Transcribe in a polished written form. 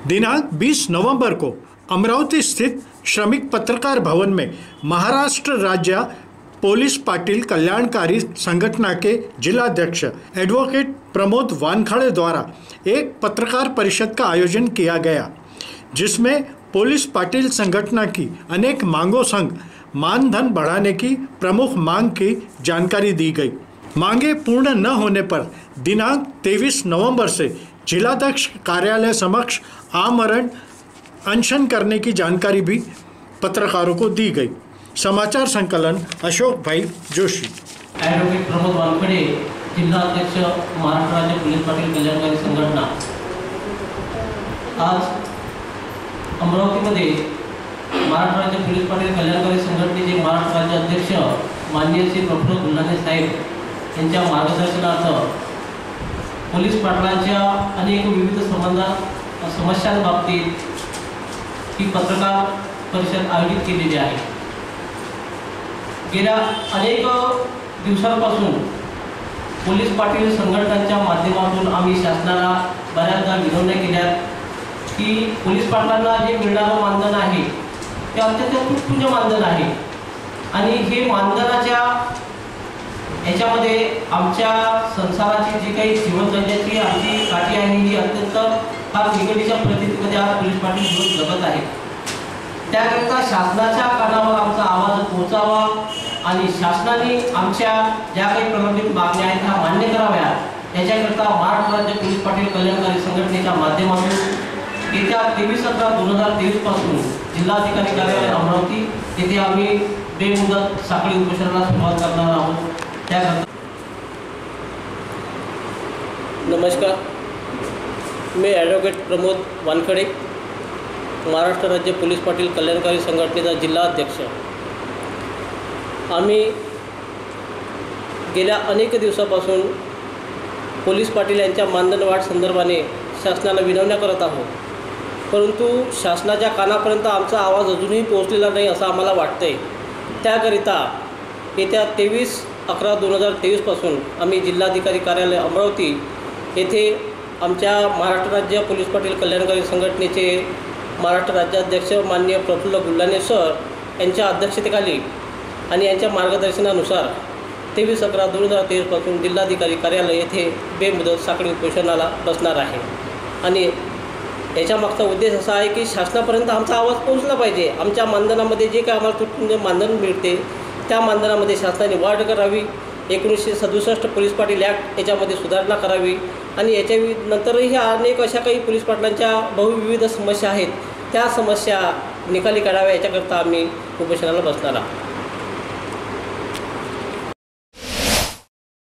दिनांक 20 नवंबर को अमरावती स्थित श्रमिक पत्रकार भवन में महाराष्ट्र राज्य पुलिस पाटिल कल्याणकारी संगठन के जिलाध्यक्ष एडवोकेट प्रमोद वानखड़े द्वारा एक पत्रकार परिषद का आयोजन किया गया, जिसमें पुलिस पाटिल संगठन की अनेक मांगों संग मानधन बढ़ाने की प्रमुख मांग की जानकारी दी गई। मांगे पूर्ण न होने पर दिनांक 23 नवंबर से जिलाध्यक्ष कार्यालय समक्ष आमरण अनशन करने की जानकारी भी पत्रकारों को दी गई। समाचार संकलन अशोक भाई जोशी। एडवोकेट प्रमोद वानखड़े, जिल्हाध्यक्ष महाराष्ट्र राज्य पुलिस पाटिल कल्याणकारी संघटना। आज अमरावतीमध्ये महाराष्ट्र राज्य पुलिस पाटिल कल्याणकारी संघटनेचे महाराष्ट्र राज्य अध्यक्ष माननीय श्री प्रफुल्ल गुल्हाने साहेब यांच्या मार्गदर्शनार्थ पोलीस पाटलांच्या अनेक विविध समस्यांबाबतीत ही पत्रकार परिषद आयोजित केलेली आहे। गेल्या अनेक दिवसांपासून पोलीस पाटील संघटनांच्या माध्यमातून आम्ही शासनाला बऱ्याचदा विनवण्या केल्या की पोलीस पाटलांना जे मिळणारं मानधन आहे ते अत्यंत तुटपुंज मानधन आहे आणि हे मानधनाच्या याच्यामध्ये आमच्या संसाराची जी काही जीवन जगण्याची आमची काठी आहे ही अत्यंत फार निगडीच्या परिस्थितीमध्ये आज पोलीस पाटील जीवन जगत आहे। त्याकरिता शासनाच्या कानावर आमचा आवाज पोहोचावा आणि शासनाने आमच्या ज्या काही प्रलंबित मागण्या आहेत त्या मान्य कराव्या याच्याकरता महाराष्ट्र राज्य पोलीस पाटील कल्याणकारी संघटनेच्या माध्यमातून येत्या 23/11/2023 पासून जिल्हाधिकारी कार्यालय अमरावती येथे आम्ही बेमुदत साखळी उपोषणाला सुरुवात करणार आहोत। नमस्कार, मी ॲडव्होकेट प्रमोद वानखड़े, महाराष्ट्र राज्य पोलीस पाटील कल्याणकारी संघटनेचा जिल्हाध्यक्ष। आम्ही गेल्या अनेक दिवसापासून पोलीस पाटील यांच्या मानधन वाढ संदर्भाने शासनाला विनवण्या करत आहोत, परंतु शासनाच्या कानापर्यंत आमचा आवाज अजूनही पोहोचलेला नाही असं आम्हाला वाटतंय। त्याकरिता येत्या 23/11/2023 पासून आम्ही जिल्हाधिकारी कार्यालय अमरावती येथे आमच्या महाराष्ट्र राज्य पोलीस पाटील कल्याणकारी संघटनेचे महाराष्ट्र राज्याध्यक्ष माननीय प्रफुल्ल गुल्हाने सर यांच्या अध्यक्षतेखाली आणि यांच्या मार्गदर्शनानुसार 23/11/2023 पासून जिल्हाधिकारी कार्यालय येथे बेमुदत साखळी उपोषणाला बसणार आहे। आणि याच्या मागचा उद्देश असा आहे की शासनापर्यंत आमचा आवाज पोहोचला पाहिजे। आमच्या मानधनामध्ये जे काय आम्हाला तुटपुंज मानधन मिळते त्या मानधनामध्ये शासनाने वाढ करावी, 1967 पोलीस पाटील ॲक्ट याच्यामध्ये सुधारणा करावी आणि याच्या नंतरही अनेक अशा काही पोलीस पाटलांच्या बहुविविध समस्या आहेत त्या समस्या निकाली काढाव्या याच्याकरता आम्ही उपोषणाला बसणार आहोत।